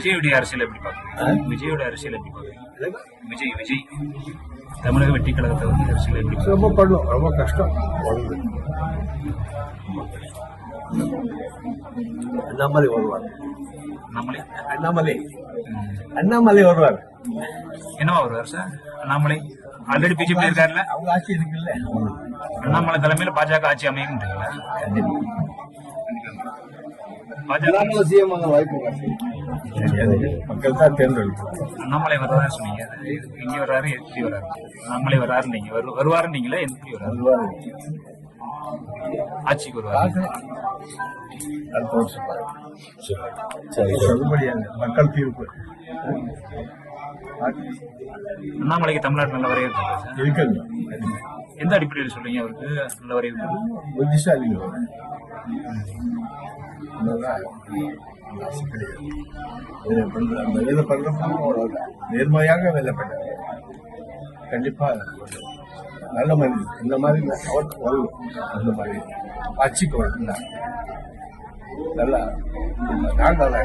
விஜயுடைய அரசியல் எப்படி பாக்குறீங்க? விஜயோட அரசியல் எப்படி பாக்குறீங்க? விஜய் தமிழக வெற்றி கழகத்தை வந்து அரசியல் எப்படி ரொம்ப பண்ணும், ரொம்ப கஷ்டம். அண்ணாமலை வருவார். அண்ணாமலை வருவார். என்னவா வருவார் சார் அண்ணாமலை? ஆல்ரெடி பிஜேபி இருக்காருல்ல, அவங்க ஆட்சி இருக்குல்ல. அண்ணாமலை தலைமையில பாஜக ஆட்சி அமையும். பாஜக சிஎம் வாய்ப்பு மக்கள் தான் தேர்ந்தெடுக்கும். அண்ணாமலை வருவாரு சொன்னீங்க, இங்க வர்றாரு எப்படி வர்றாரு? அண்ணாமலை வர்றாரு நீங்க வருவாரு நீங்களே, எப்படி வர்றாரு? ஆட்சிக்கு வருவாரு அடுத்த வருஷம் சொல்லுபடியாக மக்கள் தீர்ப்பு. அண்ணாமலைக்கு தமிழ்நாடு நல்ல வரவேற்பு இருக்குங்க. எந்த அடிப்படையில் சொல்றீங்க அவருக்கு நல்ல வரவேற்பு? புத்திசாலிகள் வேலை பண்றப்போ நேர்மையாக வேலை பண்ண கண்டிப்பா நல்ல மனிதன். இந்த மாதிரி அவருக்கு வரும், அந்த மாதிரி ஆட்சிக்கு வரணும். நல்லா நாடு நல்லா